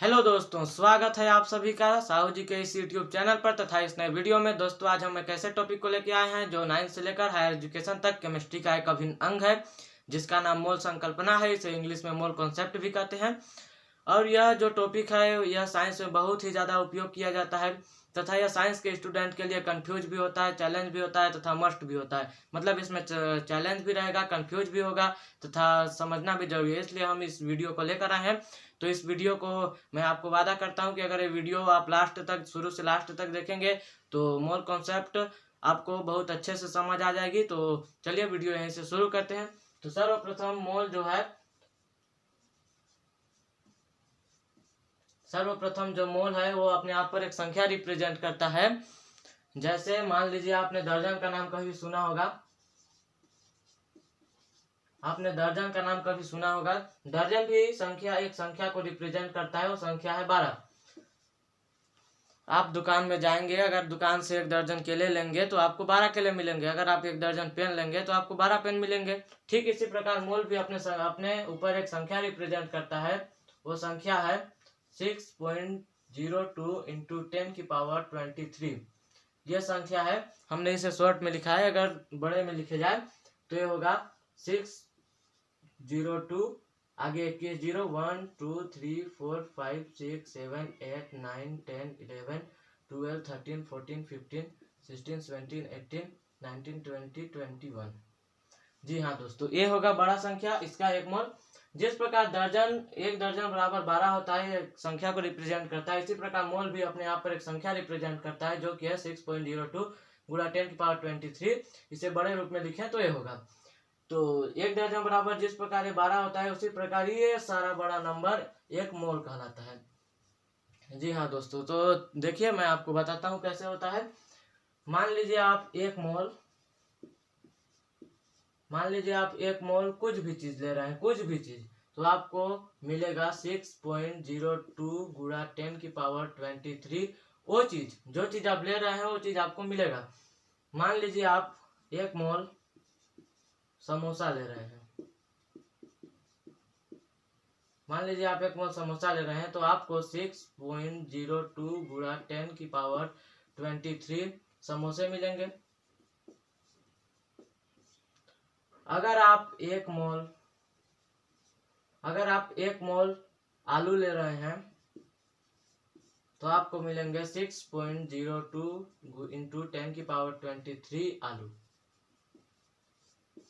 Hello दोस्तों, स्वागत है आप सभी का साहू जी के इस यूट्यूब चैनल पर तथा इस नए वीडियो में। दोस्तों, आज हम एक ऐसे टॉपिक को लेकर आए हैं जो 9th से लेकर हायर एजुकेशन तक केमिस्ट्री का एक अभिन्न अंग है, जिसका नाम मोल संकल्पना है। इसे इंग्लिश में मोल कॉन्सेप्ट भी कहते हैं। और यह जो टॉपिक है यह साइंस में बहुत ही ज़्यादा उपयोग किया जाता है तथा यह साइंस के स्टूडेंट के लिए कंफ्यूज भी होता है, चैलेंज भी होता है तथा मस्ट भी होता है। मतलब इसमें चैलेंज भी रहेगा, कंफ्यूज भी होगा तथा समझना भी जरूरी है, इसलिए हम इस वीडियो को लेकर आए हैं। तो इस वीडियो को मैं आपको वादा करता हूं कि अगर ये वीडियो आप लास्ट तक, शुरू से लास्ट तक देखेंगे तो मोल कॉन्सेप्ट आपको बहुत अच्छे से समझ आ जाएगी। तो चलिए वीडियो यहीं से शुरू करते हैं। तो सर्वप्रथम मोल जो है, सर्वप्रथम जो मोल है वो अपने आप पर एक संख्या रिप्रेजेंट करता है। जैसे मान लीजिए आपने दर्जन का नाम कभी सुना होगा, आपने दर्जन का नाम कभी सुना होगा। दर्जन भी संख्या, एक संख्या को रिप्रेजेंट करता है, वो संख्या है 12। आप दुकान में जाएंगे, अगर दुकान से एक दर्जन केले लेंगे तो आपको 12 केले मिलेंगे। अगर आप एक दर्जन पेन लेंगे तो आपको 12 पेन मिलेंगे। ठीक इसी प्रकार मोल भी अपने ऊपर एक संख्या रिप्रेजेंट करता है। वो संख्या है 6.02 इंटू 10 की पावर 23। यह संख्या है, हमने इसे शॉर्ट में लिखा है। अगर बड़े में लिखे जाए तो ये होगा 602 आगे 21 0 1 2 3 4 5 6 7 8 9 10 11 12 13 14 15 16 17 18 19 20 21। जी हाँ दोस्तों, ये होगा बड़ा संख्या, इसका एक मोल। जिस प्रकार दर्जन, एक दर्जन बराबर 12 होता है, संख्या को रिप्रेजेंट करता है, इसी प्रकार मोल भी अपने आप पर एक संख्या रिप्रेजेंट करता है जो कि है 6.02 गुणा 10 की पावर 23। इसे बड़े रूप में लिखें तो ये होगा। तो एक दर्जन बराबर जिस प्रकार ये 12 होता है, उसी प्रकार ये सारा बड़ा नंबर एक मोल कहलाता है। जी हाँ दोस्तों, तो देखिए मैं आपको बताता हूँ कैसे होता है। मान लीजिए आप एक मोल कुछ भी चीज ले रहे हैं, कुछ भी चीज, तो आपको मिलेगा 6.02 गुणा 10 की पावर 23। वो चीज, जो चीज आप ले रहे हैं वो चीज आपको मिलेगा। मान लीजिए आप एक मोल समोसा ले रहे हैं, मान लीजिए आप एक मोल समोसा ले रहे हैं, तो आपको 6.02 गुणा 10 की पावर 23 समोसे मिलेंगे। अगर आप एक मोल आलू ले रहे हैं तो आपको मिलेंगे 6.02 इंटू 10 की पावर 23 आलू।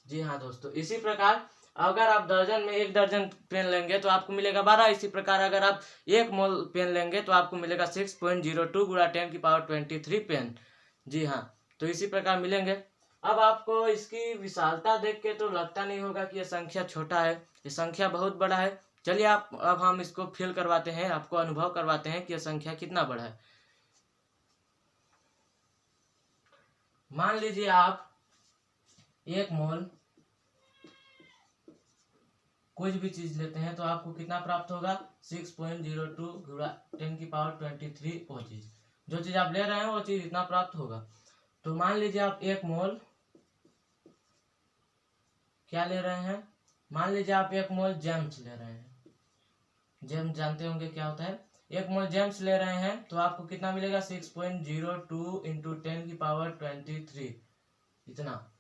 जी हाँ दोस्तों, इसी प्रकार अगर आप दर्जन में एक दर्जन पेन लेंगे तो आपको मिलेगा 12। इसी प्रकार अगर आप एक मोल पेन लेंगे तो आपको मिलेगा 6.02 गुणा 10 की पावर 23 पेन। जी हाँ, तो इसी प्रकार मिलेंगे। अब आपको इसकी विशालता देख के तो लगता नहीं होगा कि यह संख्या छोटा है, ये संख्या बहुत बड़ा है। चलिए अब हम इसको फील करवाते हैं, आपको अनुभव करवाते हैं कि यह संख्या कितना बड़ा है। मान लीजिए आप एक मोल कुछ भी चीज लेते हैं तो आपको कितना प्राप्त होगा, 6.02 गुणा 10 की पावर 23। वो चीज, जो चीज आप ले रहे हैं वो चीज इतना प्राप्त होगा। तो मान लीजिए आप एक मोल क्या ले रहे हैं, मान लीजिए आप एक मोल जेम्स ले रहे हैं। जेम्स जानते होंगे क्या होता है। एक मोल जेम्स ले रहे हैं तो आपको कितना मिलेगा, 6.02 इंटू 10 की पावर 23। इतना,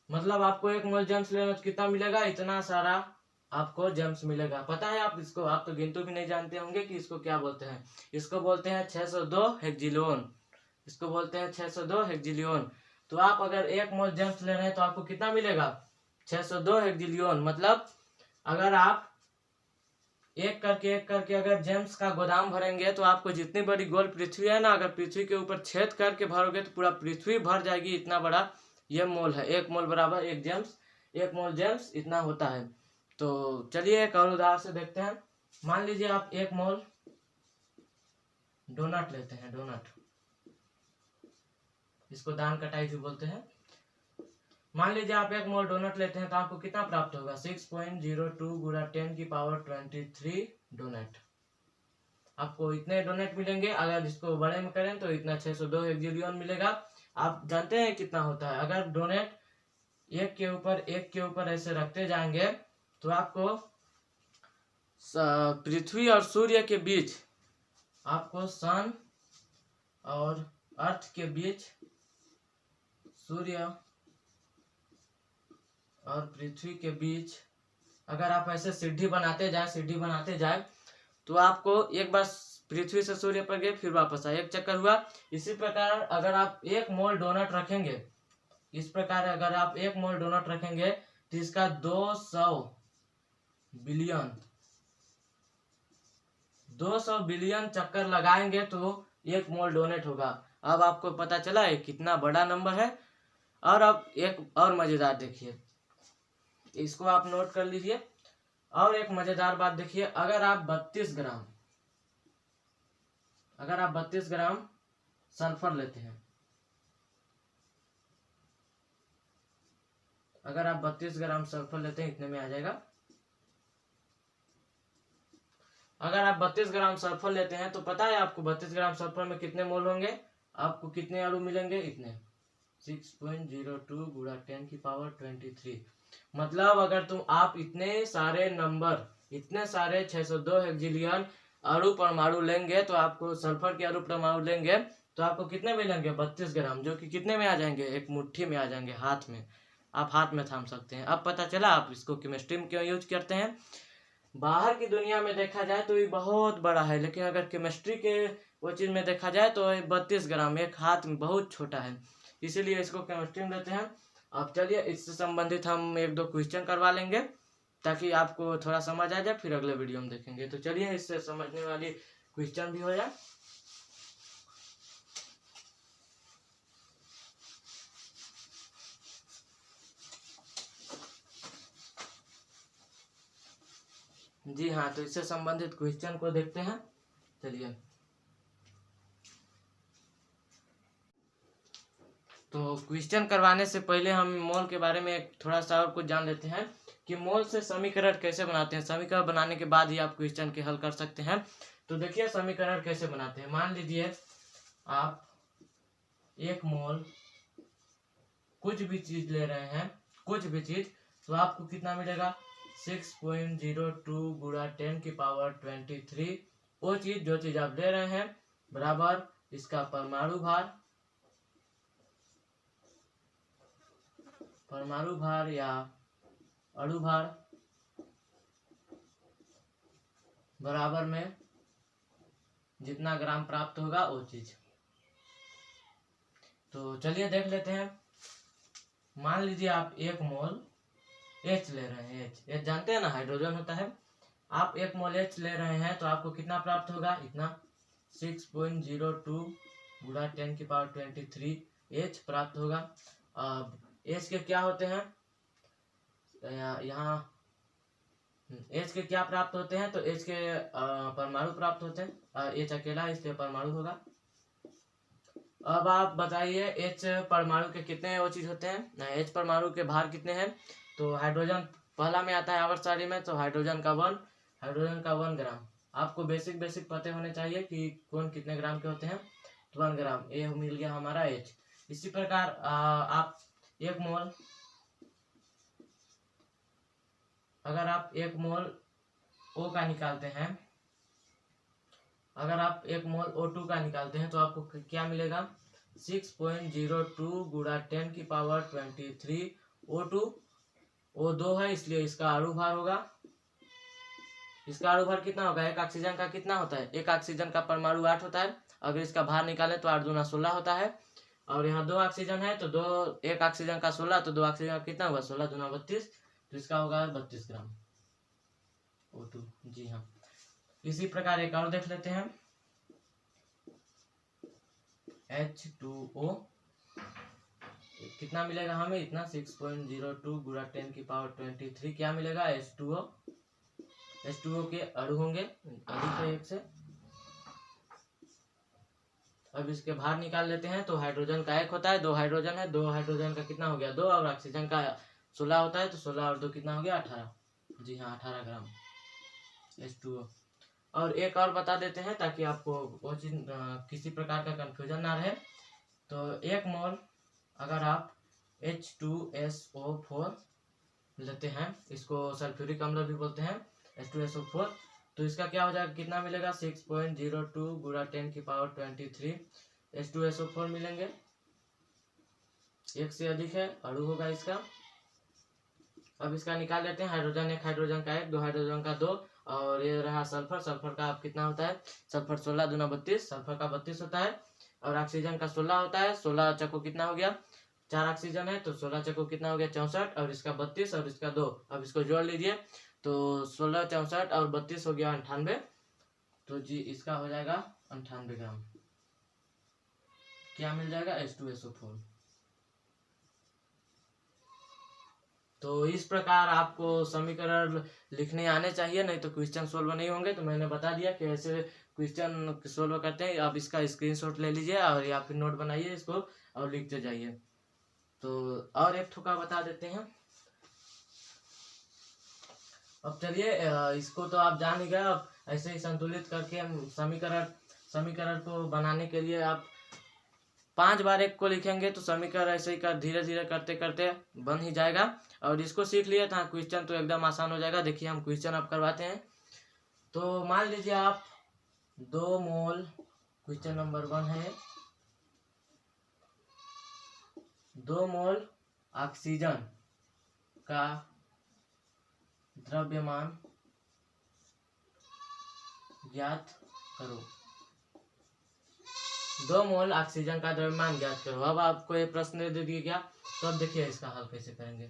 मतलब आपको एक मोल जेम्स लेना तो कितना मिलेगा, इतना सारा आपको जेम्स मिलेगा। पता है आप इसको, आप तो गिनती भी नहीं जानते होंगे कि इसको क्या बोलते हैं। इसको बोलते हैं 602 हेक्जिलियन। इसको बोलते हैं 602 हेक्जिलियन। तो आप अगर एक मोल जेम्स ले रहे हैं तो आपको कितना मिलेगा, 602 हेक्जिलियन। मतलब अगर आप एक करके अगर जेम्स का गोदाम भरेंगे तो आपको जितनी बड़ी गोल पृथ्वी है ना, अगर पृथ्वी के ऊपर छेद करके भरोगे तो पूरा पृथ्वी भर जाएगी, इतना बड़ा ये मोल है। एक मोल बराबर एक मोल जेम्स इतना होता है। तो चलिए एक और उदाहरण से देखते हैं। मान लीजिए आप एक मोल डोनट लेते हैं, डोनट, इसको दान कटाई भी बोलते हैं। मान लीजिए आप एक मोल डोनट लेते हैं तो आपको कितना प्राप्त होगा, 6.02 गुणा 10 की पावर 23 डोनट। आपको इतने डोनट मिलेंगे। अगर इसको बड़े में करें तो इतना 602 हेक्जिलियन मिलेगा। आप जानते हैं कितना होता है। अगर डोनट एक के ऊपर ऐसे रखते जाएंगे तो आपको पृथ्वी और सूर्य के बीच आपको सन और अर्थ के बीच, सूर्य और पृथ्वी के बीच अगर आप ऐसे सीढ़ी बनाते जाए तो आपको एक बार पृथ्वी से सूर्य पर गए फिर वापस आए, एक चक्कर हुआ। इसी प्रकार अगर आप 1 मोल डोनट रखेंगे, इस प्रकार अगर आप 1 मोल डोनट रखेंगे तो इसका 200 बिलियन चक्कर लगाएंगे तो 1 मोल डोनेट होगा। अब आपको पता चला है कितना बड़ा नंबर है। और अब एक और मजेदार देखिए, इसको आप नोट कर लीजिए। और एक मजेदार बात देखिए, अगर आप 32 ग्राम सल्फर लेते हैं, अगर आप 32 ग्राम सल्फर लेते हैं, इतने में आ जाएगा। अगर आप 32 ग्राम सल्फर लेते हैं तो पता है आपको 32 ग्राम सल्फर में कितने मोल होंगे, आपको कितने अणु मिलेंगे, इतने 6.02 गुणा 10 की पावर 23। मतलब अगर आप इतने सारे 602 हेक्जिलियन अणु परमाणु लेंगे तो आपको सल्फर के अणु परमाणु लेंगे तो आपको कितने मिलेंगे, 32 ग्राम, जो कि कितने में आ जाएंगे, एक मुट्ठी में आ जाएंगे, हाथ में, आप हाथ में थाम सकते हैं। अब पता चला आप इसको केमिस्ट्री में क्यों यूज करते हैं। बाहर की दुनिया में देखा जाए तो ये बहुत बड़ा है, लेकिन अगर केमिस्ट्री के वो चीज में देखा जाए तो 32 ग्राम एक हाथ में बहुत छोटा है, इसीलिए इसको केमिस्ट्री में देते हैं। अब चलिए इससे संबंधित हम 1-2 क्वेश्चन करवा लेंगे ताकि आपको थोड़ा समझ आ जाए, फिर अगले वीडियो में देखेंगे। तो चलिए इससे समझने वाली क्वेश्चन भी हो जाए। जी हाँ, तो इससे संबंधित क्वेश्चन को देखते हैं। चलिए, तो क्वेश्चन करवाने से पहले हम मोल के बारे में थोड़ा सा और कुछ जान लेते हैं कि मोल से समीकरण कैसे बनाते हैं। समीकरण बनाने के बाद ही आप क्वेश्चन के हल कर सकते हैं। तो देखिए समीकरण कैसे बनाते हैं। मान लीजिए आप 1 मोल कुछ भी चीज ले रहे हैं, कुछ भी चीज, तो आपको कितना मिलेगा, 6.02 गुणा 10 की पावर 23। वो चीज जो चीज आप ले रहे हैं बराबर इसका परमाणु भार या अणु भार बराबर में जितना ग्राम प्राप्त होगा वो चीज। तो चलिए देख लेते हैं। मान लीजिए आप 1 मोल H ले रहे हैं, H जानते हैं ना, हाइड्रोजन होता है। आप 1 मोल H ले रहे हैं तो आपको कितना प्राप्त होगा, इतना 6.02 गुणा 10 की पावर 23 H प्राप्त होगा। अब H के क्या होते हैं, यहाँ H के क्या प्राप्त होते हैं, तो H के परमाणु प्राप्त होते हैं। H अकेला इसलिए परमाणु होगा। अब आप बताइए H परमाणु के कितने वो चीज होते हैं, H परमाणु के भार कितने हैं। तो हाइड्रोजन पहला में आता है आवर्त सारणी में, तो हाइड्रोजन का 1 ग्राम। आपको बेसिक पते होने चाहिए कि कौन कितने ग्राम के होते हैं। तो 1 ग्राम, ये मिल गया हमारा H। इसी प्रकार आप 1 मोल, अगर आप 1 मोल O का निकालते हैं, अगर आप 1 मोल O2 का निकालते हैं तो आपको क्या मिलेगा, 6.02 गुणा 10 की पावर 23 O2। O2 है इसलिए इसका अणु भार होगा, इसका अणु भार कितना होगा, एक ऑक्सीजन का कितना होता है, एक ऑक्सीजन का परमाणु 8 होता है। अगर इसका भार निकालें तो 8 दूना 16 होता है। और यहाँ 2 ऑक्सीजन है तो एक ऑक्सीजन का 16, तो 2 ऑक्सीजन का कितना होगा, 16 दूना 32, तो इसका होगा 32 ग्राम O2। जी हाँ, इसी प्रकार एक और देख लेते हैं, H2O कितना मिलेगा हमें, इतना 6.02 गुणा 10 की पावर 23 क्या मिलेगा, H2O के अणु होंगे अधिक है 1 से। अब इसके भार निकाल लेते हैं। तो हाइड्रोजन का 1 होता है, 2 हाइड्रोजन है, 2 हाइड्रोजन का कितना हो गया 2, और ऑक्सीजन का 16 होता है, तो 16 और 2 कितना हो गया 18। जी हाँ, 18 ग्राम H2O। और एक और बता देते हैं ताकि आपको वो चीज किसी प्रकार का कंफ्यूजन ना रहे। तो 1 मोल अगर आप H2SO4 लेते हैं, इसको सल्फ्यूरिक अम्ल भी बोलते हैं, H2SO4, तो इसका क्या हो जाएगा, कितना मिलेगा 6.02 गुणा 10⁻23 H2SO4 मिलेंगे। एक से अधिक है, अणु होगा इसका। अब इसका निकाल लेते हैं, हाइड्रोजन एक, हाइड्रोजन का एक, दो हाइड्रोजन का दो, और ये रहा सल्फर। सल्फर का आप कितना होता है, सल्फर 16 दूना 32, सल्फर का 32 होता है। और ऑक्सीजन का 16 होता है, 16 चक्को कितना हो गया, 4 ऑक्सीजन है तो 16 चक्को कितना हो गया 64, और इसका 32 और इसका 2। अब इसको जोड़ लीजिए तो 16 64 और 32 हो गया 98। तो जी इसका हो जाएगा 98 ग्राम। क्या मिल जाएगा, H2SO4। तो इस प्रकार आपको समीकरण लिखने आने चाहिए, नहीं तो क्वेश्चन सोल्व नहीं होंगे। तो मैंने बता दिया कि ऐसे क्वेश्चन सोल्व करते हैं। आप इसका स्क्रीनशॉट ले लीजिए और या फिर नोट बनाइए इसको और लिखते जाइए। तो और एक ठोका बता देते हैं। अब चलिए इसको तो आप जान ही गए। अब ऐसे ही संतुलित करके हम समीकरण को बनाने के लिए आप 5 बार एक को लिखेंगे तो समीकरण ऐसे ही कर धीरे धीरे करते करते बन ही जाएगा। और इसको सीख लिए तो क्वेश्चन तो एकदम आसान हो जाएगा। देखिए हम क्वेश्चन अब करवाते हैं। तो मान लीजिए आप 2 मोल, क्वेश्चन नंबर 1 है, 2 मोल ऑक्सीजन का द्रव्यमान ज्ञात करो। 2 मोल ऑक्सीजन का द्रव्यमान ज्ञात करो। अब आपको ये प्रश्न दे दिया गया, तो अब देखिए इसका हल कैसे करेंगे।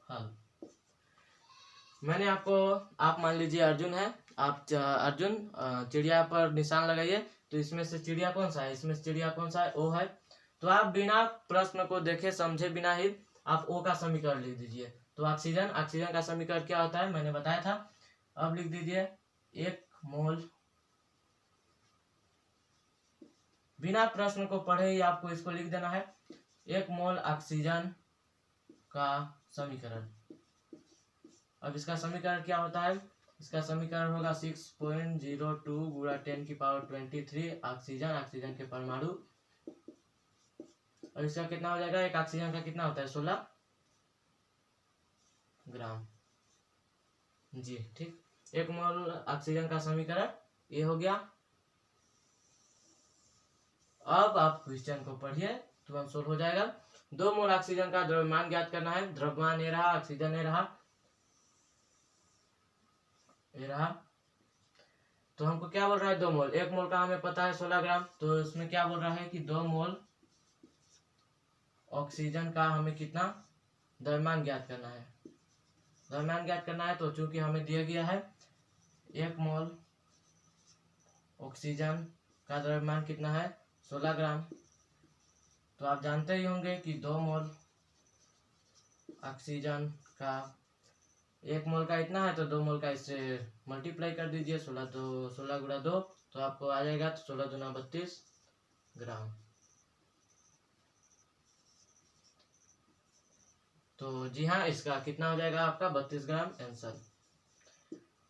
हल मैंने आपको, आप मान लीजिए अर्जुन है, आप अर्जुन चिड़िया पर निशान लगाइए। तो इसमें से चिड़िया कौन सा है, इसमें से चिड़िया कौन सा है, ओ है। तो आप बिना प्रश्न को देखे समझे बिना ही आप ओ का समीकरण लिख दीजिए। तो ऑक्सीजन का समीकरण क्या होता है मैंने बताया था। अब लिख दीजिए 1 मोल, बिना प्रश्न को पढ़े ही आपको इसको लिख देना है। 1 मोल ऑक्सीजन का समीकरण। अब इसका समीकरण क्या होता है, इसका समीकरण होगा 6.02 गुणा 10⁻23 ऑक्सीजन के परमाणु। और इसका कितना हो जाएगा, एक ऑक्सीजन का कितना होता है 16 ग्राम। जी ठीक, 1 मोल ऑक्सीजन का समीकरण ये हो गया। अब आप क्वेश्चन को पढ़िए, तुरंत सोल्व हो जाएगा। 2 मोल ऑक्सीजन का द्रव्यमान ज्ञात करना है। द्रव्यमान ये रहा, ऑक्सीजन ये रहा। तो हमको क्या बोल रहा है 2 मोल, 1 मोल का हमें पता है 16 ग्राम। तो इसमें क्या बोल रहा है कि 2 मोल ऑक्सीजन का हमें कितना द्रव्यमान ज्ञात करना है। द्रव्यमान ज्ञात करना है तो चूंकि हमें दिया गया है 1 मोल ऑक्सीजन का द्रव्यमान कितना है 16 ग्राम। तो आप जानते ही होंगे कि 2 मोल ऑक्सीजन का 1 मोल का इतना है, तो 2 मोल का इससे मल्टीप्लाई कर दीजिए। 16 गुणा 2 तो आपको आ जाएगा 16 दूना 32 ग्राम। तो जी हाँ, इसका कितना हो जाएगा आपका 32 ग्राम आंसर।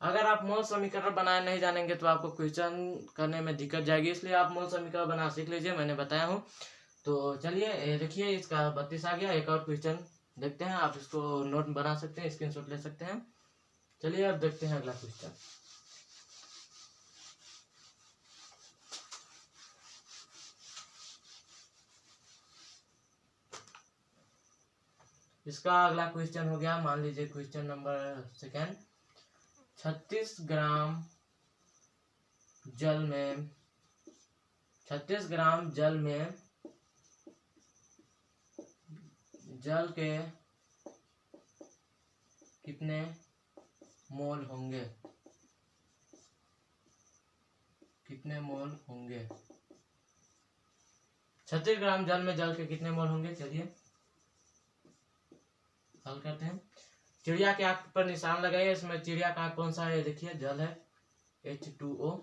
अगर आप मोल समीकरण बनाए नहीं जानेंगे तो आपको क्वेश्चन करने में दिक्कत जाएगी, इसलिए आप मोल समीकरण बना सीख लीजिए, मैंने बताया हूँ। तो चलिए देखिए इसका 32 आ गया। एक और क्वेश्चन देखते हैं, आप इसको नोट बना सकते हैं, स्क्रीनशॉट ले सकते हैं। चलिए अब देखते हैं अगला क्वेश्चन। इसका अगला क्वेश्चन हो गया, मान लीजिए क्वेश्चन नंबर 2। 36 ग्राम जल में जल के कितने मोल होंगे, कितने मोल होंगे। 36 ग्राम जल में जल के कितने मोल होंगे, चलिए हल करते हैं। चिड़िया के आंख पर निशान लगाइए। इसमें चिड़िया का आंख कौन सा है, देखिए जल है, H2O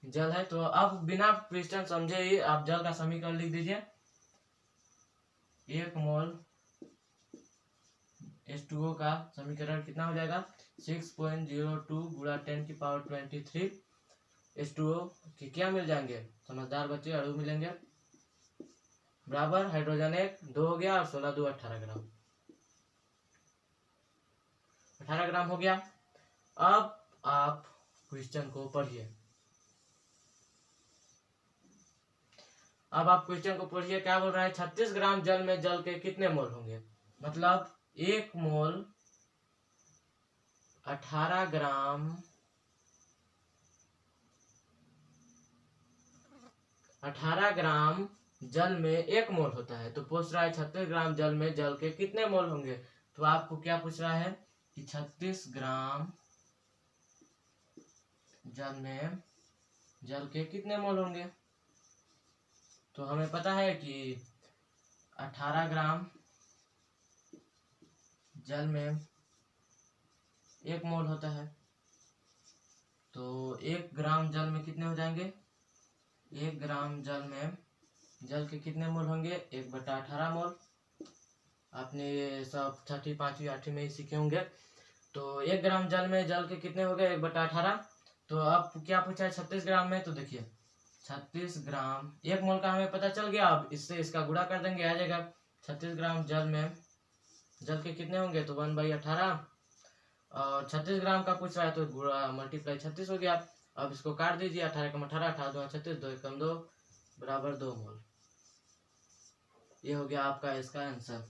जल है। तो अब बिना क्वेश्चन समझे ही आप जल का समीकरण लिख दीजिए। 1 मोल H2O का समीकरण कितना हो जाएगा 6.02 गुणा 10⁻23 H2O के क्या मिल जाएंगे, समझदार बच्चे, अणु मिलेंगे, बराबर हाइड्रोजन 1 2 हो गया और 16 2 18 ग्राम हो गया। अब क्वेश्चन को पढ़िए। अब आप क्वेश्चन को पढ़िए, क्या बोल रहा है, 36 ग्राम जल में जल के कितने मोल होंगे। मतलब 1 मोल 18 ग्राम 18 ग्राम जल में 1 मोल होता है। तो पूछ रहा है 36 ग्राम जल में जल के कितने मोल होंगे। तो आपको क्या पूछ रहा है कि 36 ग्राम जल में जल के कितने मोल होंगे। तो हमें पता है कि 18 ग्राम जल में 1 मोल होता है। तो 1 ग्राम जल में कितने हो जाएंगे, 1 ग्राम जल में जल के कितने मोल होंगे, 1/18 मोल। आपने ये सब छठी 5वीं 8वीं में ही सीखे होंगे। तो 1 ग्राम जल में जल के कितने हो गए, 1/18। तो अब क्या पूछा है 36 ग्राम में। तो देखिए 36 ग्राम 1 मोल का हमें पता चल गया। अब इससे इसका गुणा कर देंगे, आ जाएगा 36 ग्राम जल में जल के कितने होंगे, तो 1/18। और 36 ग्राम का पूछ रहा है तो गुणा मल्टीप्लाई 36 हो गया। अब इसको काट दीजिए, 18 का 18, 18 2 36, 2 एकम 2 बराबर 2 मोल। ये हो गया आपका इसका आंसर।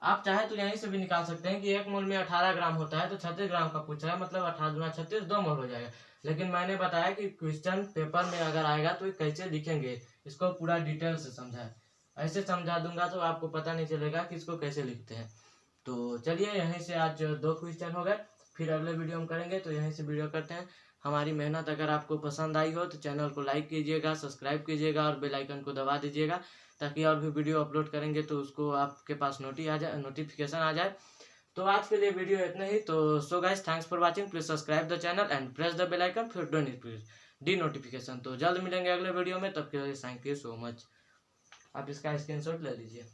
आप चाहे तो यहीं से भी निकाल सकते हैं कि 1 मोल में 18 ग्राम होता है, तो 36 ग्राम का पूछा है, मतलब 18 दूना 36, 2 मोल हो जाएगा। लेकिन मैंने बताया कि क्वेश्चन पेपर में अगर आएगा तो कैसे लिखेंगे, इसको पूरा डिटेल से समझाए। ऐसे समझा दूंगा तो आपको पता नहीं चलेगा कि इसको कैसे लिखते हैं। तो चलिए यहीं से आज 2 क्वेश्चन हो गए, फिर अगले वीडियो में करेंगे। तो यहीं से वीडियो करते हैं। हमारी मेहनत अगर आपको पसंद आई हो तो चैनल को लाइक कीजिएगा, सब्सक्राइब कीजिएगा और बेल आइकन को दबा दीजिएगा, ताकि और भी वीडियो अपलोड करेंगे तो उसको आपके पास नोटिफिकेशन आ जाए। तो आज के लिए वीडियो इतना ही। तो so guys, thanks for watching. Please subscribe the channel and press the bell icon for the notification. तो जल्द मिलेंगे अगले वीडियो में, तब के लिए थैंक यू सो मच। आप इसका स्क्रीनशॉट ले लीजिए।